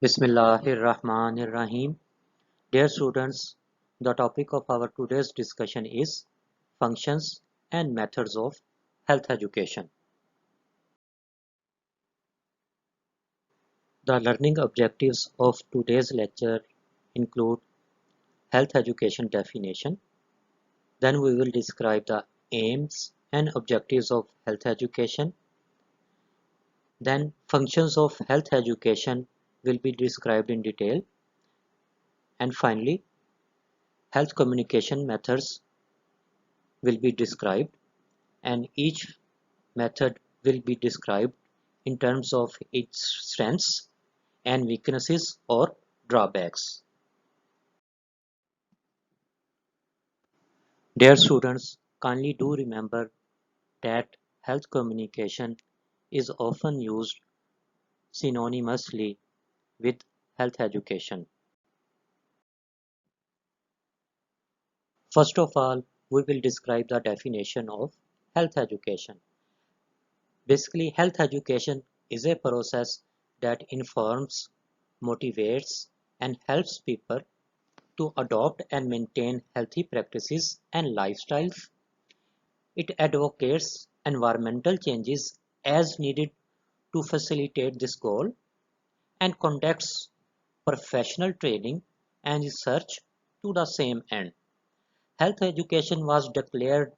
Bismillahirrahmanirrahim. Dear students, the topic of our today's discussion is functions and methods of health education. The learning objectives of today's lecture include health education definition. Then we will describe the aims and objectives of health education. Then functions of health education will be described in detail. And finally, health communication methods will be described, and each method will be described in terms of its strengths and weaknesses or drawbacks. Dear students, kindly do remember that health communication is often used synonymously with health education. First of all, we will describe the definition of health education. Basically, health education is a process that informs, motivates, and helps people to adopt and maintain healthy practices and lifestyles. It advocates environmental changes as needed to facilitate this goal and conducts professional training and research to the same end. Health education was declared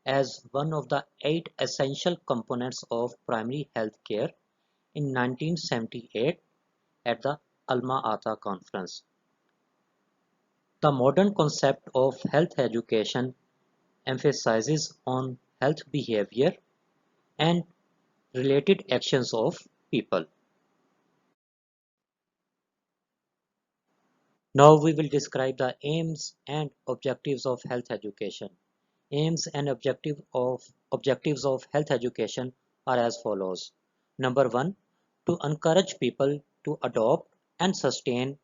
as one of the 8 essential components of primary health care in 1978 at the Alma Ata Conference. The modern concept of health education emphasizes on health behavior and related actions of people. Now we will describe the aims and objectives of health education. Aims and objectives of health education are as follows. Number 1, to encourage people to adopt and sustain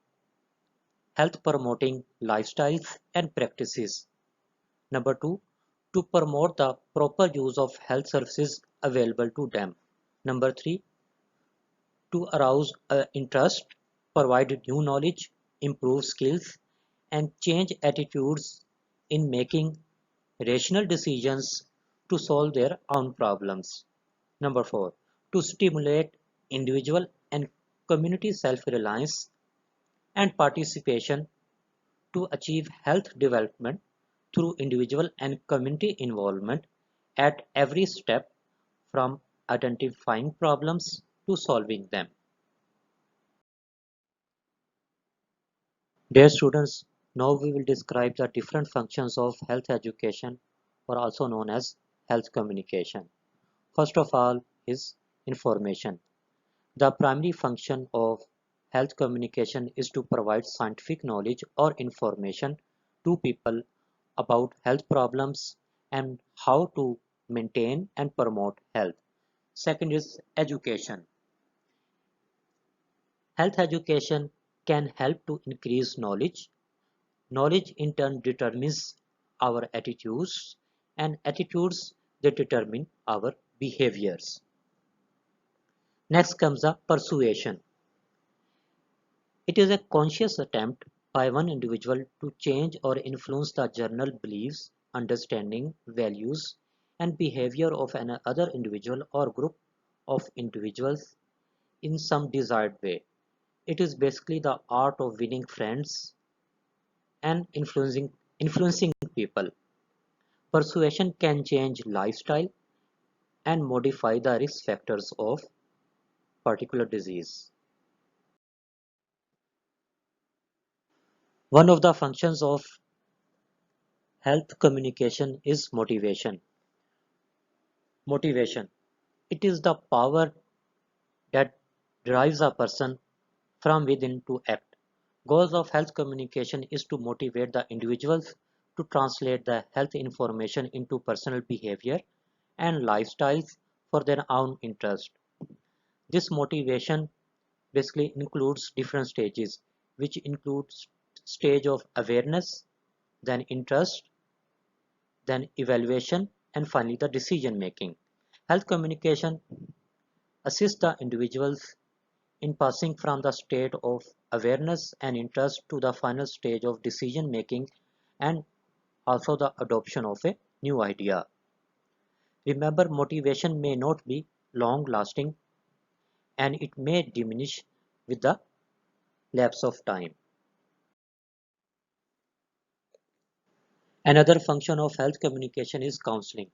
health promoting lifestyles and practices. Number 2, to promote the proper use of health services available to them. Number 3, to arouse interest, provide new knowledge, improve skills, and change attitudes in making rational decisions to solve their own problems. Number 4, to stimulate individual and community self-reliance and participation to achieve health development through individual and community involvement at every step from identifying problems to solving them. Dear students, now we will describe the different functions of health education, or also known as health communication. First of all is information. The primary function of health communication is to provide scientific knowledge or information to people about health problems and how to maintain and promote health. Second is education. Health education can help to increase knowledge. Knowledge in turn determines our attitudes, and attitudes they determine our behaviors. Next comes the persuasion. It is a conscious attempt by one individual to change or influence the general beliefs, understanding, values, and behavior of another individual or group of individuals in some desired way. It is basically the art of winning friends and influencing people. Persuasion can change lifestyle and modify the risk factors of particular disease. One of the functions of health communication is motivation. Motivation. It is the power that drives a person from within to act. Goals of health communication is to motivate the individuals to translate the health information into personal behavior and lifestyles for their own interest. This motivation basically includes different stages, which includes stage of awareness, then interest, then evaluation, and finally the decision making. Health communication assists the individuals in passing from the state of awareness and interest to the final stage of decision making and also the adoption of a new idea. Remember, motivation may not be long lasting and it may diminish with the lapse of time. Another function of health communication is counseling.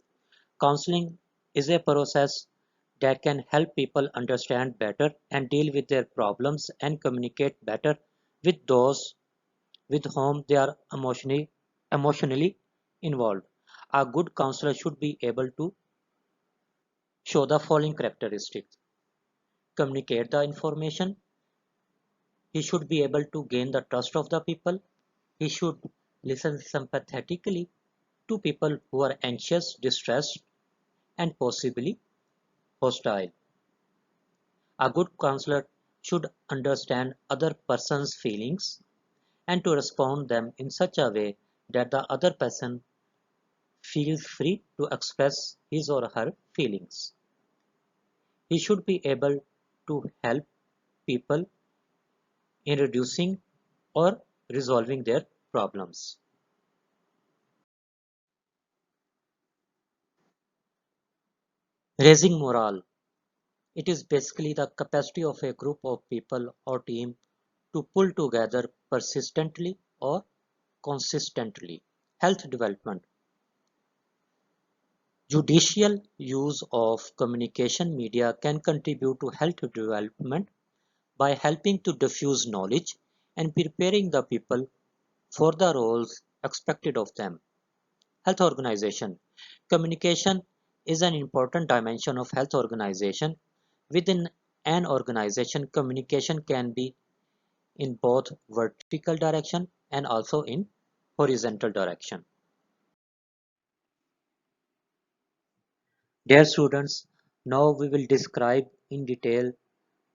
Counseling is a process that can help people understand better and deal with their problems and communicate better with those with whom they are emotionally involved. A good counselor should be able to show the following characteristics: communicate the information, he should be able to gain the trust of the people, he should listen sympathetically to people who are anxious, distressed, and possibly hostile. A good counselor should understand other person's feelings and to respond them in such a way that the other person feels free to express his or her feelings. He should be able to help people in reducing or resolving their problems. Raising morale. It is basically the capacity of a group of people or team to pull together persistently or consistently. Health development. Judicial use of communication media can contribute to health development by helping to diffuse knowledge and preparing the people for the roles expected of them. Health organization. Communication is an important dimension of health organization. Within an organization, communication can be in both vertical direction and also in horizontal direction. Dear students, now we will describe in detail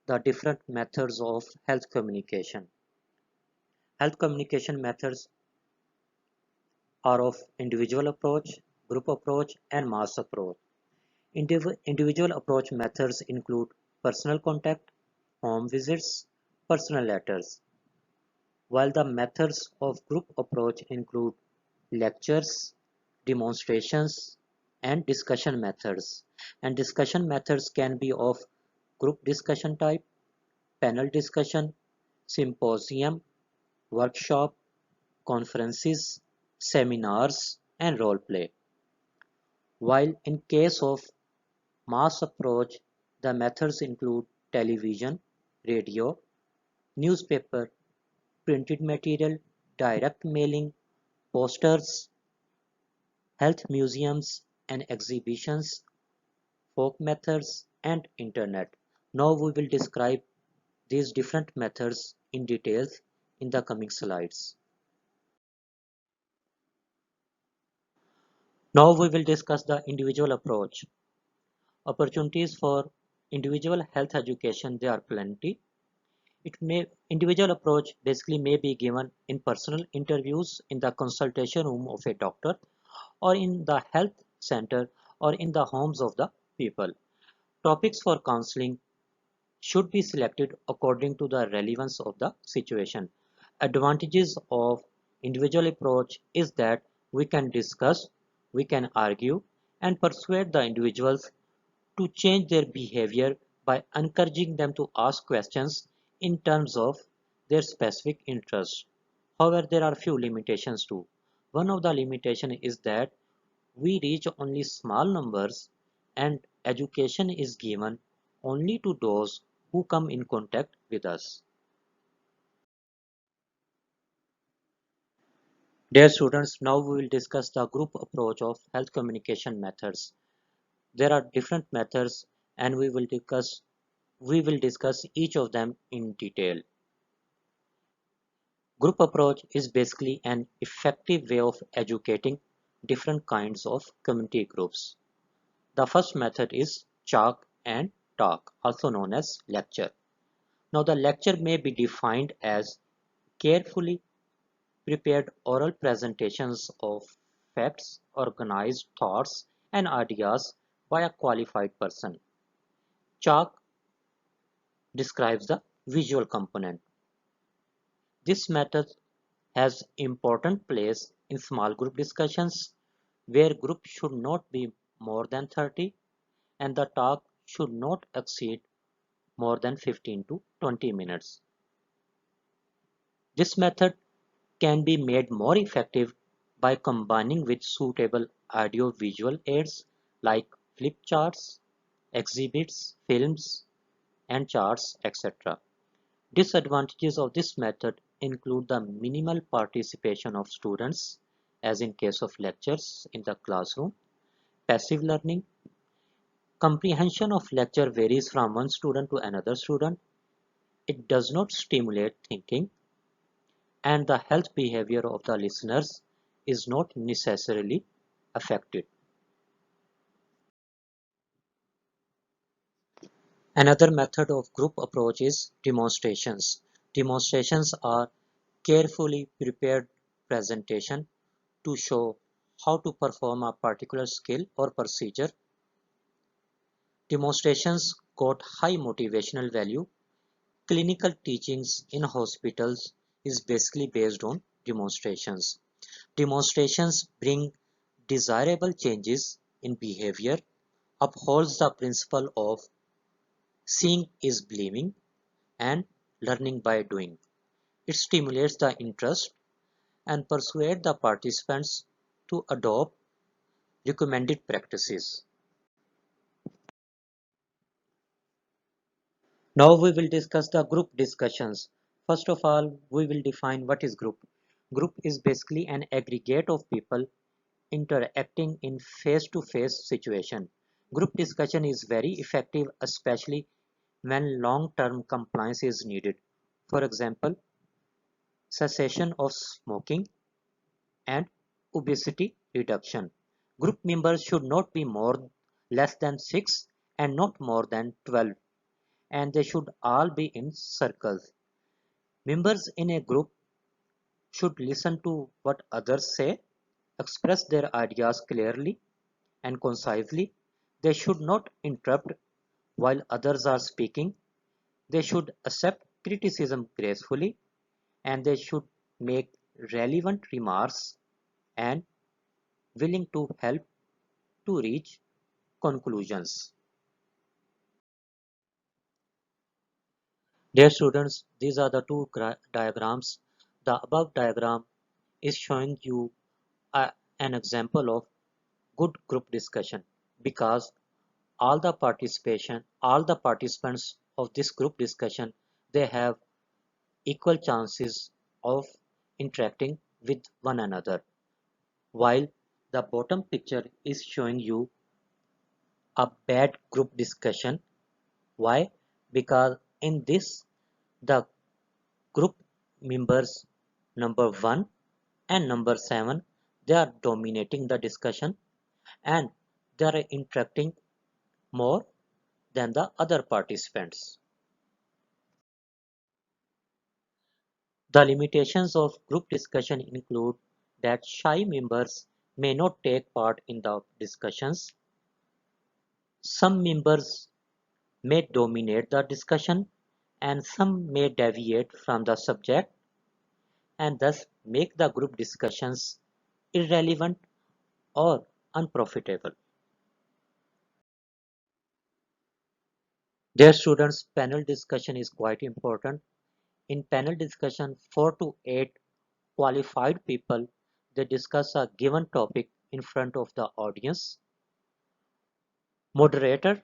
the different methods of health communication. Health communication methods are of individual approach, group approach, and mass approach. Individual approach methods include personal contact, home visits, personal letters, while the methods of group approach include lectures, demonstrations, and discussion methods. And discussion methods can be of group discussion type, panel discussion, symposium, workshop, conferences, seminars, and role play. While in case of mass approach, the methods include television, radio, newspaper, printed material, direct mailing, posters, health museums and exhibitions, folk methods, and internet. Now we will describe these different methods in details in the coming slides. Now we will discuss the individual approach. Opportunities for individual health education, there are plenty. Individual approach basically may be given in personal interviews in the consultation room of a doctor or in the health center or in the homes of the people. Topics for counseling should be selected according to the relevance of the situation. Advantages of individual approach is that we can discuss, we can argue and persuade the individuals to change their behavior by encouraging them to ask questions in terms of their specific interests. However, there are few limitations too. One of the limitations is that we reach only small numbers and education is given only to those who come in contact with us. Dear students, now we will discuss the group approach of health communication methods. There are different methods and we will discuss each of them in detail. Group approach is basically an effective way of educating different kinds of community groups. The first method is chalk and talk, also known as lecture. Now the lecture may be defined as carefully prepared oral presentations of facts, organized thoughts, and ideas by a qualified person. Chalk describes the visual component. This method has important place in small group discussions where group should not be more than 30 and the talk should not exceed more than 15 to 20 minutes. This method can be made more effective by combining with suitable audio-visual aids like flip charts, exhibits, films, and charts, etc. Disadvantages of this method include the minimal participation of students, as in case of lectures in the classroom, passive learning, comprehension of lecture varies from one student to another student, it does not stimulate thinking, and the health behavior of the listeners is not necessarily affected. Another method of group approach is demonstrations. Demonstrations are carefully prepared presentation to show how to perform a particular skill or procedure. Demonstrations got high motivational value. Clinical teachings in hospitals is basically based on demonstrations. Demonstrations bring desirable changes in behavior, upholds the principle of seeing is believing, and learning by doing. It stimulates the interest and persuades the participants to adopt recommended practices. Now we will discuss the group discussions. First of all, we will define what is group. Group is basically an aggregate of people interacting in face-to-face situation. Group discussion is very effective, especially when long-term compliance is needed. For example, cessation of smoking and obesity reduction. Group members should not be less than 6 and not more than 12, and they should all be in circles. Members in a group should listen to what others say, express their ideas clearly and concisely. They should not interrupt while others are speaking. They should accept criticism gracefully, and they should make relevant remarks and willing to help to reach conclusions. Dear students, these are the two diagrams. The above diagram is showing you a, an example of good group discussion because all the participants of this group discussion, they have equal chances of interacting with one another. While the bottom picture is showing you a bad group discussion. Why? Because in this, the group members number 1 and number 7, they are dominating the discussion and they are interacting more than the other participants. The limitations of group discussion include that shy members may not take part in the discussions. Some members may dominate the discussion and some may deviate from the subject and thus make the group discussions irrelevant or unprofitable. Dear students, panel discussion is quite important. In panel discussion, 4 to 8 qualified people, they discuss a given topic in front of the audience. Moderator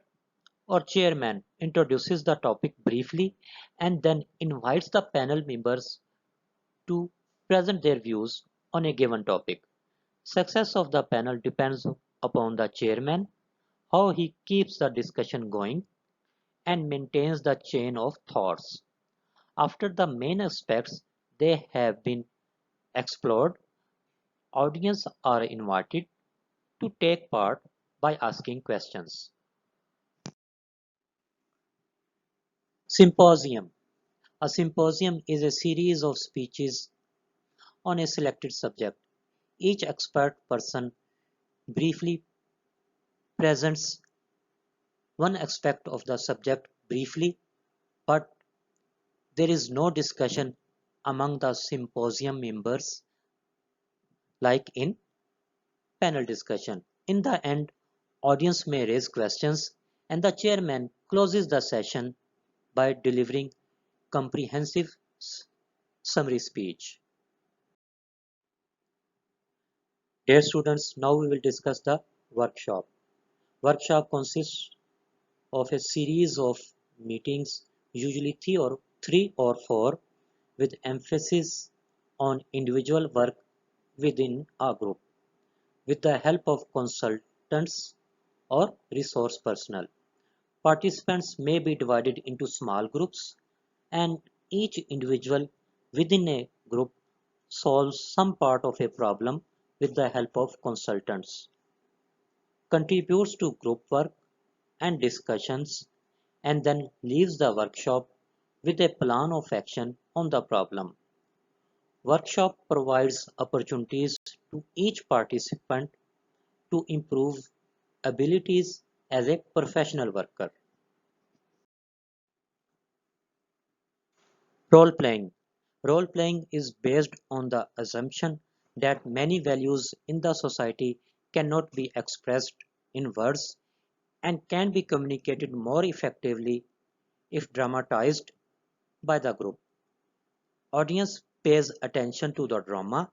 or chairman introduces the topic briefly and then invites the panel members to present their views on a given topic. Success of the panel depends upon the chairman, how he keeps the discussion going and maintains the chain of thoughts. After the main aspects they have been explored, audience are invited to take part by asking questions. Symposium. A symposium is a series of speeches on a selected subject. Each expert person briefly presents one aspect of the subject briefly, but There is no discussion among the symposium members like in panel discussion. In the end, audience may raise questions and the chairman closes the session by delivering comprehensive summary speech. Dear students, now we will discuss the workshop. Workshop consists of a series of meetings, usually three or four, with emphasis on individual work within a group, with the help of consultants or resource personnel. Participants may be divided into small groups, and each individual within a group solves some part of a problem with the help of consultants, contributes to group work and discussions, and then leaves the workshop with a plan of action on the problem. Workshop provides opportunities to each participant to improve abilities as a professional worker. Role playing. Role playing is based on the assumption that many values in the society cannot be expressed in words and can be communicated more effectively if dramatized by the group. Audience pays attention to the drama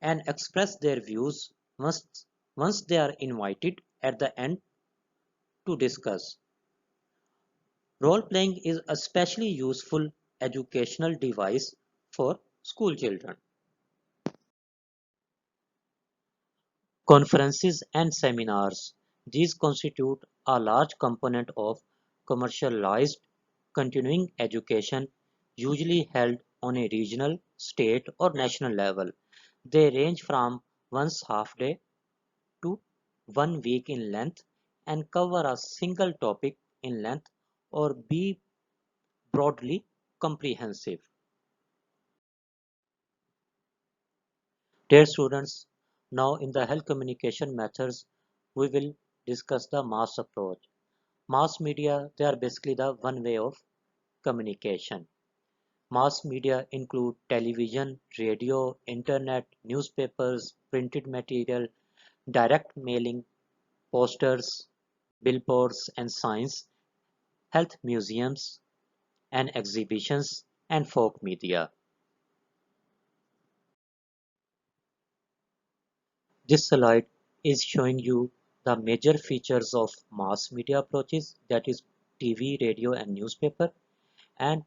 and express their views once they are invited at the end to discuss. Role playing is a especially useful educational device for school children. Conferences and seminars. These constitute a large component of commercialized continuing education, usually held on a regional, state, or national level. They range from one's half day to 1 week in length and cover a single topic in length or be broadly comprehensive. Dear students, now in the health communication methods, we will discuss the mass approach. Mass media, they are basically the one way of communication. Mass media include television, radio, internet, newspapers, printed material, direct mailing, posters, billboards and signs, health museums and exhibitions, and folk media. This slide is showing you the major features of mass media approaches, that is TV, radio and newspaper, and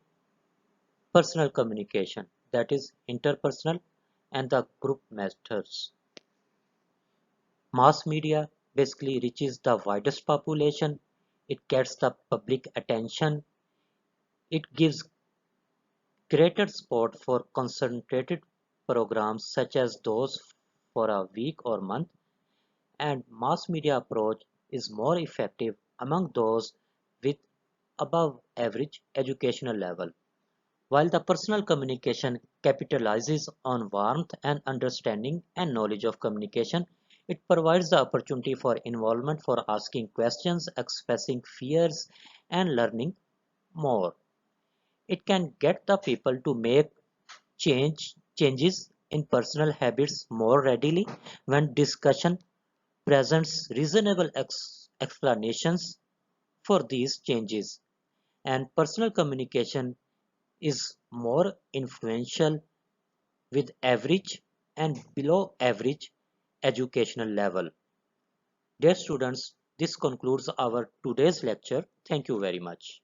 personal communication, that is interpersonal and the group methods. Mass media basically reaches the widest population, it gets the public attention, it gives greater support for concentrated programs such as those for a week or month, and mass media approach is more effective among those with above average educational level. While the personal communication capitalizes on warmth and understanding and knowledge of communication, it provides the opportunity for involvement for asking questions, expressing fears, and learning more. It can get the people to make changes in personal habits more readily when discussion presents reasonable explanations for these changes, and personal communication is more influential with average and below average educational level. Dear students, this concludes our today's lecture. Thank you very much.